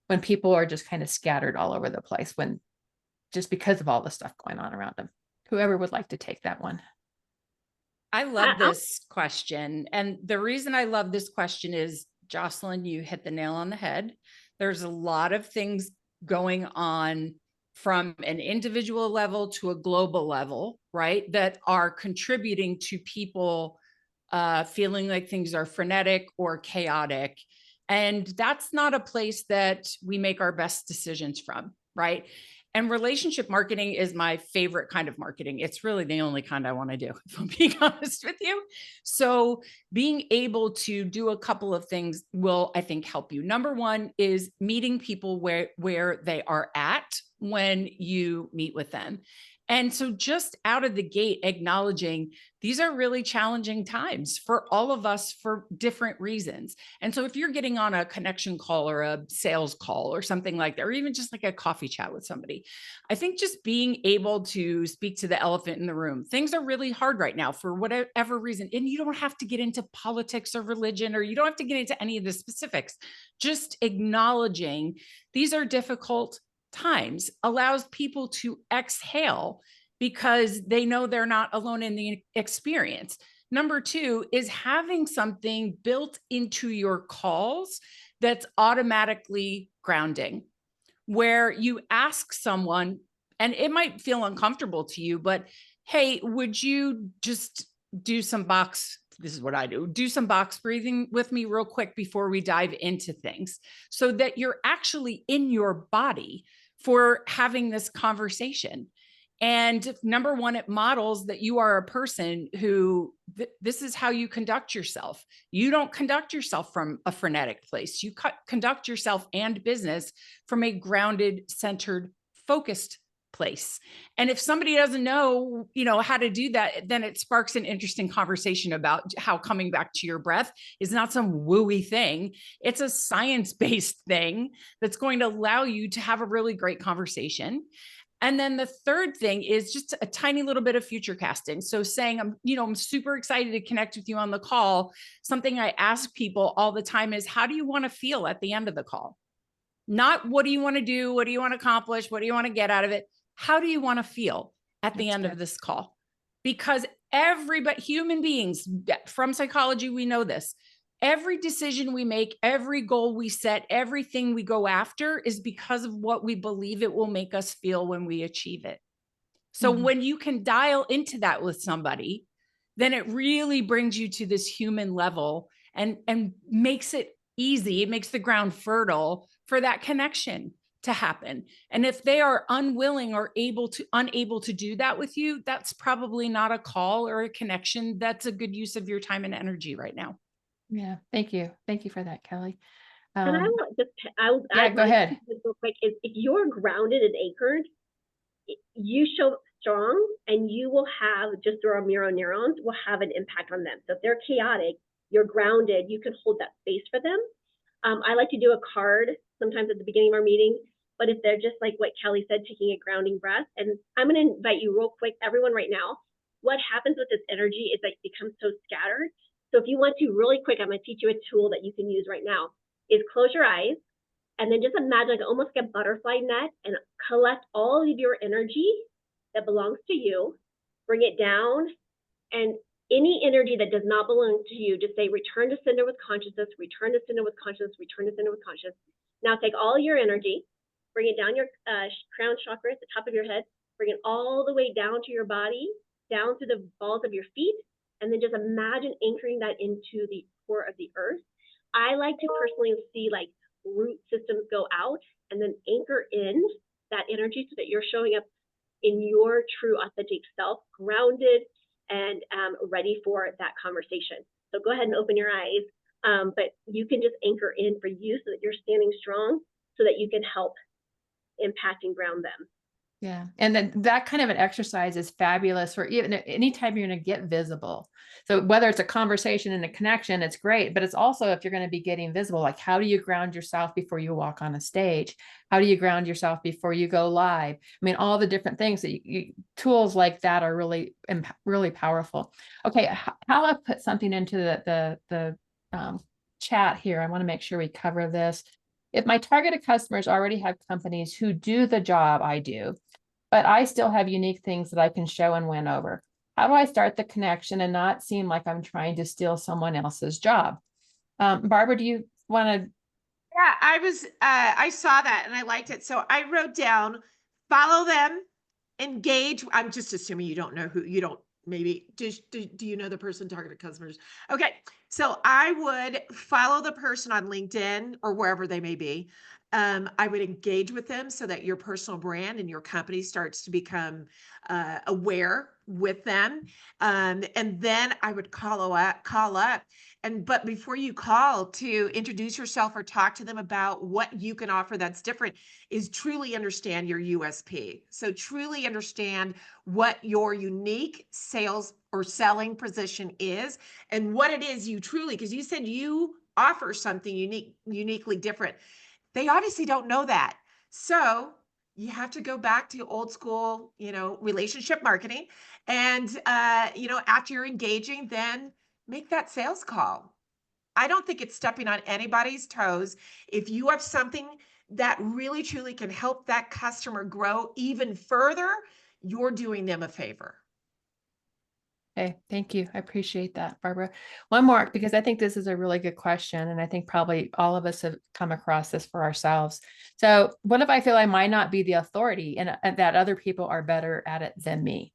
when people are just kind of scattered all over the place, when just because of all the stuff going on around them? Whoever would like to take that one. I love this question. And the reason I love this question is, Jocelyn, you hit the nail on the head. There's a lot of things going on from an individual level to a global level, right, that are contributing to people feeling like things are frenetic or chaotic. And that's not a place that we make our best decisions from, right? And relationship marketing is my favorite kind of marketing. It's really the only kind I want to do, if I'm being honest with you. So being able to do a couple of things will, I think, help you. Number one is meeting people where they are at when you meet with them. And so just out of the gate, acknowledging these are really challenging times for all of us for different reasons. And so if you're getting on a connection call or a sales call or something like that, or even just like a coffee chat with somebody, I think just being able to speak to the elephant in the room. Things are really hard right now for whatever reason. And you don't have to get into politics or religion, or you don't have to get into any of the specifics. Just acknowledging these are difficult times allows people to exhale because they know they're not alone in the experience. Number two is having something built into your calls that's automatically grounding, where you ask someone, and it might feel uncomfortable to you, but hey, would you just do some box? This is what I do some box breathing with me real quick before we dive into things, so that you're actually in your body for having this conversation. And number one, it models that you are a person who, this is how you conduct yourself. You don't conduct yourself from a frenetic place. You conduct yourself and business from a grounded, centered, focused place. And if somebody doesn't know, how to do that, then it sparks an interesting conversation about how coming back to your breath is not some wooey thing. It's a science-based thing that's going to allow you to have a really great conversation. And then the third thing is just a tiny little bit of future casting. So saying, I'm super excited to connect with you on the call. Something I ask people all the time is, how do you want to feel at the end of the call? Not what do you want to do? What do you want to accomplish? What do you want to get out of it? How do you want to feel at the end of this call? Because human beings, from psychology, we know this. Every decision we make, every goal we set, everything we go after is because of what we believe it will make us feel when we achieve it. So when you can dial into that with somebody, then it really brings you to this human level and makes it easy. It makes the ground fertile for that connection to happen. And if they are unwilling or unable to do that with you, that's probably not a call or a connection that's a good use of your time and energy right now. Yeah. Thank you. Thank you for that, Kelly. and I'll yeah, add go ahead. real quick, is if you're grounded and anchored, you show strong, and you will have, just through our mirror neurons, will have an impact on them. So if they're chaotic, you're grounded, you can hold that space for them. I like to do a card sometimes at the beginning of our meeting, but if they're just like what Kelly said, taking a grounding breath, and I'm going to invite you real quick, everyone right now, what happens with this energy is that it becomes so scattered. So if you want to really quick, I'm going to teach you a tool that you can use right now, is close your eyes, and then just imagine like almost like a butterfly net, and collect all of your energy that belongs to you, bring it down, and any energy that does not belong to you, just say, return to sender with consciousness, return to sender with consciousness, return to sender with consciousness. Now take all your energy, bring it down your crown chakra at the top of your head, bring it all the way down to your body, down to the balls of your feet, and then just imagine anchoring that into the core of the earth. I like to personally see like root systems go out and then anchor in that energy so that you're showing up in your true authentic self, grounded and ready for that conversation. So go ahead and open your eyes, but you can just anchor in for you so that you're standing strong so that you can help impact and ground them. Yeah. And then that kind of an exercise is fabulous for even anytime you're going to get visible. So whether it's a conversation and a connection, it's great, but it's also if you're going to be getting visible, like how do you ground yourself before you walk on a stage? How do you ground yourself before you go live? I mean, all the different things that tools like that are really, really powerful. Okay. How I put something into the chat here. I want to make sure we cover this. If my targeted customers already have companies who do the job I do, but I still have unique things that I can show and win over, how do I start the connection and not seem like I'm trying to steal someone else's job? Barbara, do you want to? Yeah, I saw that and I liked it. So I wrote down, follow them, engage. I'm just assuming you don't know who, you don't, maybe, do you know the person, targeted customers? Okay. So I would follow the person on LinkedIn or wherever they may be. I would engage with them so that your personal brand and your company starts to become aware with them. And then I would call up. But before you call, to introduce yourself or talk to them about what you can offer that's different, is truly understand your USP. So truly understand what your unique sales or selling position is and what it is you truly, because you said you offer something uniquely different. They obviously don't know that. So you have to go back to old school, relationship marketing. And, after you're engaging, then make that sales call. I don't think it's stepping on anybody's toes. If you have something that really truly can help that customer grow even further, you're doing them a favor. Okay, thank you. I appreciate that, Barbara. One more, because I think this is a really good question. And I think probably all of us have come across this for ourselves. So what if I feel I might not be the authority and that other people are better at it than me?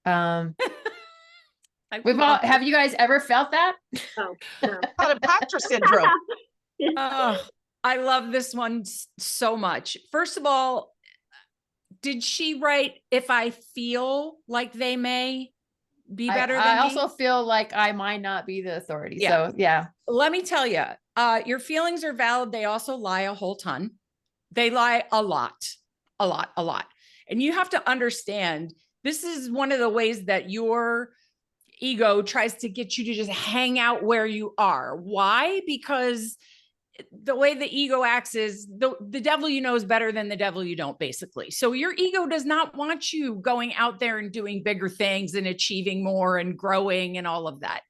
Have you guys ever felt that? Oh, no. Imposter syndrome. Oh, I love this one so much. First of all, did she write, if I feel like they may be better than me? I also feel like I might not be the authority. Yeah. So yeah. Let me tell you, your feelings are valid. They also lie a whole ton. They lie a lot. And you have to understand, this is one of the ways that your ego tries to get you to just hang out where you are. Why? Because the way the ego acts is the devil you know is better than the devil you don't, basically. So your ego does not want you going out there and doing bigger things and achieving more and growing and all of that.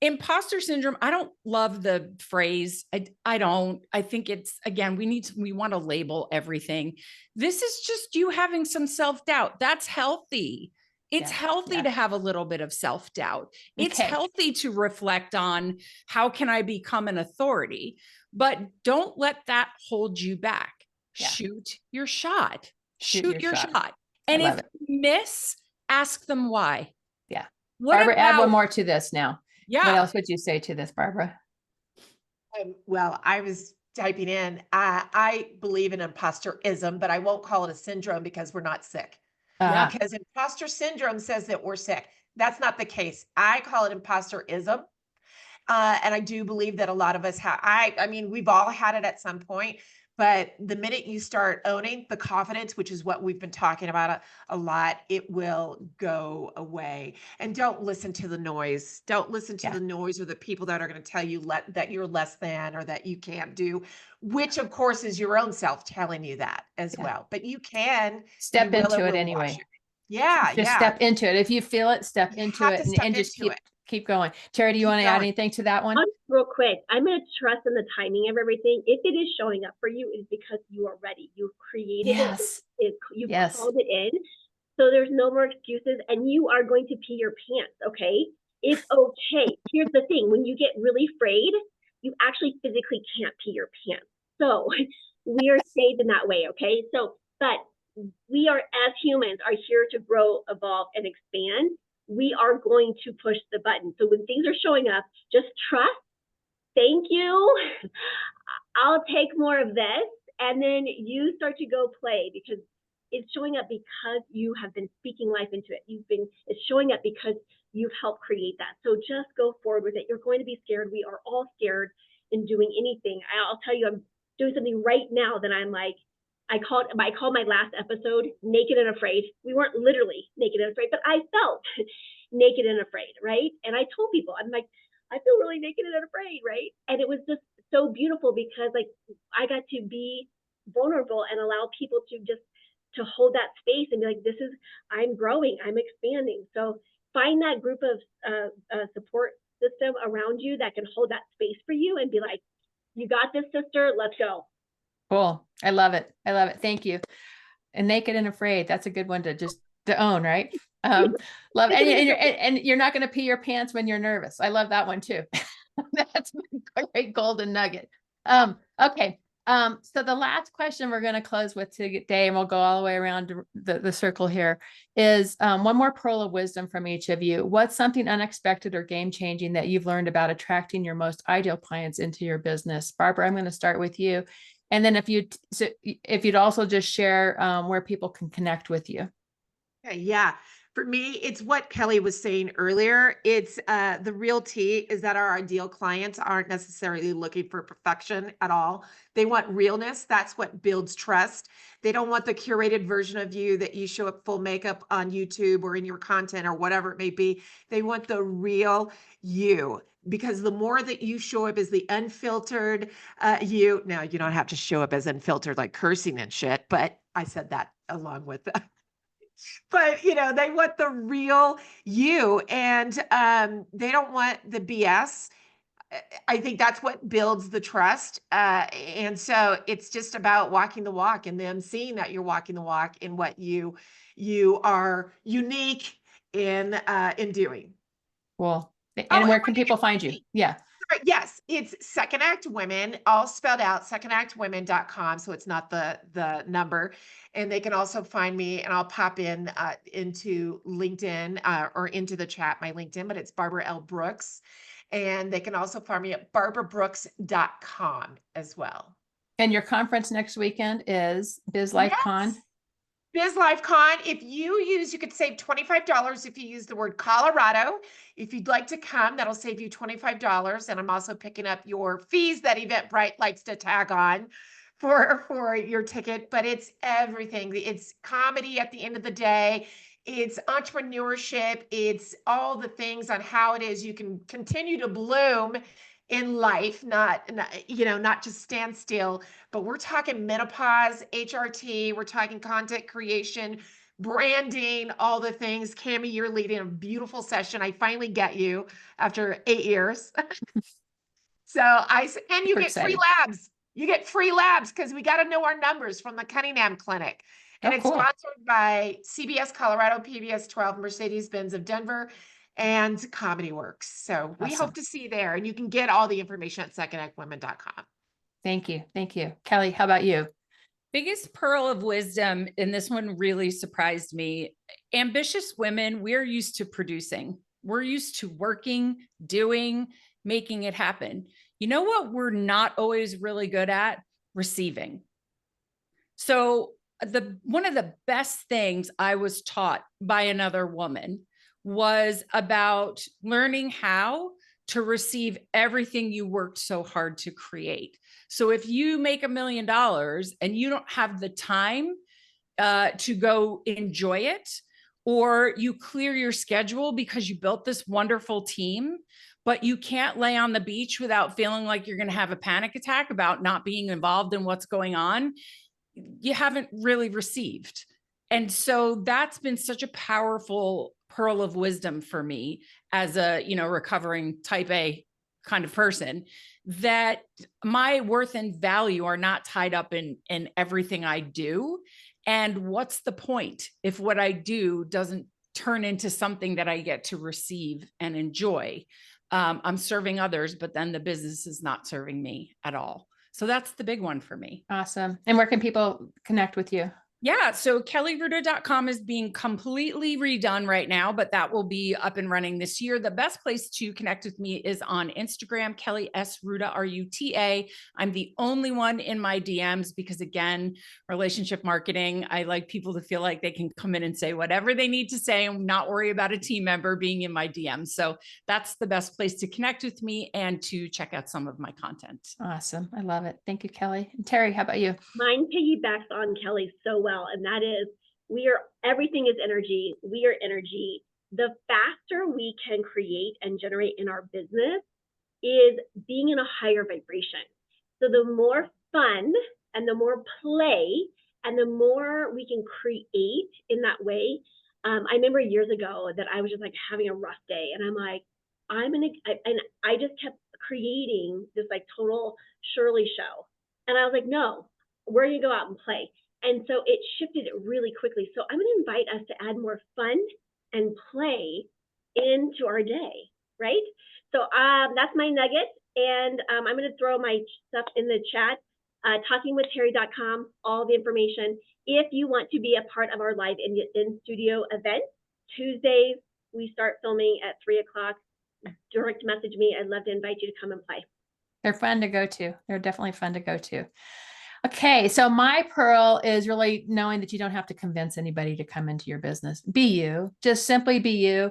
Imposter syndrome, I don't love the phrase. I don't. I think it's, again, we want to label everything. This is just you having some self-doubt. That's healthy. It's healthy to have a little bit of self-doubt. It's healthy to reflect on how can I become an authority, but don't let that hold you back. Yeah. Shoot your shot. Shoot your shot. And if you miss, ask them why. Yeah. Barbara, add one more to this now. Yeah. What else would you say to this, Barbara? Well, I was typing in, I believe in imposterism, but I won't call it a syndrome because we're not sick. Because imposter syndrome says that we're sick. That's not the case. I call it imposterism. And I do believe that a lot of us have, I mean, we've all had it at some point, but the minute you start owning the confidence, which is what we've been talking about a lot, it will go away. And don't listen to the noise. Don't listen to the noise or the people that are going to tell you that you're less than or that you can't do, which of course is your own self telling you that as well. But you can step into it anyway. Just step into it. If you feel it, step into it and just keep going. Teri, do you want to add anything to that one? Real quick, I'm going to trust in the timing of everything. If it is showing up for you, it's because you are ready. You've created it. You've called it in. So there's no more excuses, and you are going to pee your pants. Okay. It's okay. Here's the thing. When you get really afraid, you actually physically can't pee your pants. So we are saved in that way, okay? So, but we are, as humans, are here to grow, evolve, and expand. We are going to push the button. So when things are showing up, just trust. Thank you. I'll take more of this. And then you start to go play, because it's showing up because you have been speaking life into it. It's showing up because you've helped create that. So just go forward with it. You're going to be scared. We are all scared in doing anything. I'll tell you, I'm doing something right now that I'm like, I called my last episode Naked and Afraid. We weren't literally naked and afraid, but I felt naked and afraid, right? And I told people, I'm like, I feel really naked and afraid, right? And it was just so beautiful, because like I got to be vulnerable and allow people to hold that space and be like, I'm growing, I'm expanding. So find that group of support system around you that can hold that space for you and be like, you got this, sister, let's go. Cool. I love it. I love it. Thank you. And Naked and Afraid. That's a good one to own, right? Love, and you're not going to pee your pants when you're nervous. I love that one too. That's a great golden nugget. Okay. So the last question we're going to close with today, and we'll go all the way around the circle here, is one more pearl of wisdom from each of you. What's something unexpected or game-changing that you've learned about attracting your most ideal clients into your business? Barbara, I'm going to start with you. And then if you'd also just share where people can connect with you. Okay, yeah. For me, it's what Kelly was saying earlier. It's the real tea is that our ideal clients aren't necessarily looking for perfection at all. They want realness. That's what builds trust. They don't want the curated version of you that you show up full makeup on YouTube or in your content or whatever it may be. They want the real you, because the more that you show up as the unfiltered you, now you don't have to show up as unfiltered like cursing and shit, but I said that along with that. But they want the real you, and they don't want the BS. I think that's what builds the trust. And so it's just about walking the walk and them seeing that you're walking the walk in what you are unique in doing. Well, and where can people find you? Yeah. Yes, it's Second Act Women, all spelled out, secondactwomen.com. So it's not the number. And they can also find me, and I'll pop in into LinkedIn or into the chat, my LinkedIn, but it's Barbara L. Brooks. And they can also find me at barbarabrooks.com as well. And your conference next weekend is BizLifeCon. BizLifeCon. You could save $25 if you use the word Colorado. If you'd like to come, that'll save you $25. And I'm also picking up your fees that Eventbrite likes to tag on for your ticket. But it's everything. It's comedy at the end of the day. It's entrepreneurship. It's all the things on how it is you can continue to bloom in life, not just stand still, but we're talking menopause, HRT, we're talking content creation, branding, all the things. Cammie, you're leading a beautiful session. I finally get you after 8 years. And you get free labs. You get free labs because we got to know our numbers from the Cunningham Clinic. And it's sponsored by CBS Colorado, PBS 12, Mercedes-Benz of Denver, and Comedy Works. So we hope to see you there, and you can get all the information at secondactwomen.com. Thank you. Thank you. Kelly, how about you? Biggest pearl of wisdom, and this one really surprised me. Ambitious women, we're used to producing. We're used to working, doing, making it happen. You know what we're not always really good at? Receiving. So one of the best things I was taught by another woman was about learning how to receive everything you worked so hard to create. So if you make $1 million and you don't have the time to go enjoy it, or you clear your schedule because you built this wonderful team, but you can't lay on the beach without feeling like you're going to have a panic attack about not being involved in what's going on, you haven't really received. And so that's been such a powerful pearl of wisdom for me as a, recovering type A kind of person, that my worth and value are not tied up in everything I do. And what's the point if what I do doesn't turn into something that I get to receive and enjoy. I'm serving others, but then the business is not serving me at all. So that's the big one for me. Awesome. And where can people connect with you? Yeah. So kellyruta.com is being completely redone right now, but that will be up and running this year. The best place to connect with me is on Instagram, Kelly S. Ruta, RUTA. I'm the only one in my DMs because, again, relationship marketing, I like people to feel like they can come in and say whatever they need to say and not worry about a team member being in my DMs. So that's the best place to connect with me and to check out some of my content. Awesome. I love it. Thank you, Kelly. And Teri, how about you? Mine piggybacks on Kelly so well, and that is everything is energy. We are energy. The faster we can create and generate in our business is being in a higher vibration. So the more fun and the more play and the more we can create in that way. I remember years ago that I was just like having a rough day, and I'm like, and I just kept creating this like total Shirley show. And I was like, no, we're going to go out and play. And so it shifted it really quickly. So I'm going to invite us to add more fun and play into our day, right? So that's my nugget. And I'm going to throw my stuff in the chat, talkingwithteri.com, all the information. If you want to be a part of our live in-studio event, Tuesdays, we start filming at 3 o'clock. Direct message me. I'd love to invite you to come and play. They're fun to go to. They're definitely fun to go to. Okay, so my pearl is really knowing that you don't have to convince anybody to come into your business. Be you, just simply be you.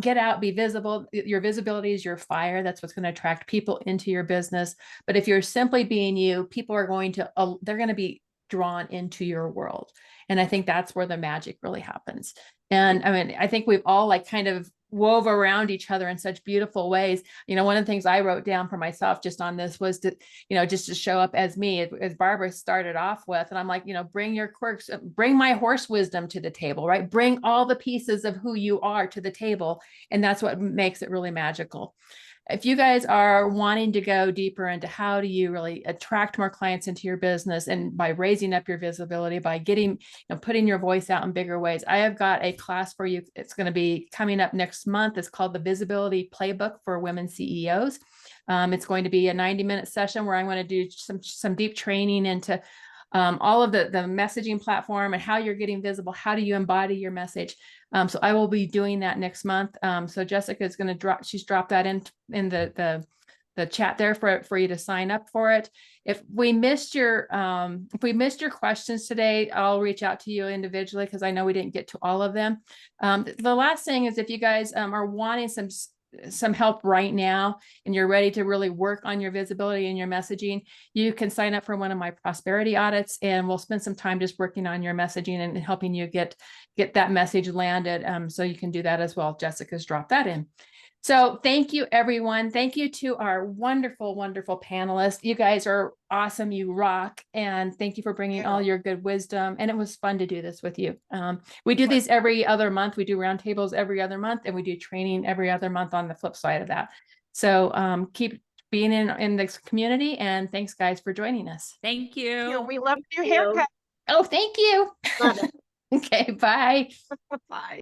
Get out, be visible. Your visibility is your fire. That's what's going to attract people into your business. But if you're simply being you, people are going to, they're going to be drawn into your world. And I think that's where the magic really happens. And I mean, I think we've all like kind of wove around each other in such beautiful ways. You know, one of the things I wrote down for myself just on this was to, you know, just to show up as me, as Barbara started off with. And I'm like, you know, bring your quirks, bring my horse wisdom to the table, right? Bring all the pieces of who you are to the table. And that's what makes it really magical. If you guys are wanting to go deeper into how do you really attract more clients into your business, and by raising up your visibility, by getting, you know, putting your voice out in bigger ways, I have got a class for you. It's going to be coming up next month. It's called the Visibility Playbook for Women CEOs. It's going to be a 90-minute session where I'm going to do some deep training into all of the messaging platform and how you're getting visible. How do you embody your message? So I will be doing that next month. So Jessica is going to she's dropped that in the chat there for you to sign up for it. If we missed your questions today, I'll reach out to you individually because I know we didn't get to all of them. The last thing is, if you guys are wanting some help right now and you're ready to really work on your visibility and your messaging, you can sign up for one of my prosperity audits, and we'll spend some time just working on your messaging and helping you get that message landed. So you can do that as well. Jessica's dropped that in. So thank you, everyone. Thank you to our wonderful, wonderful panelists. You guys are awesome. You rock. And thank you for bringing all your good wisdom. And it was fun to do this with you. We do these every other month. We do roundtables every other month, and we do training every other month on the flip side of that. So keep being in this community. And thanks, guys, for joining us. Thank you. We love your haircut. Oh, thank you. Love it. Okay, bye. Bye.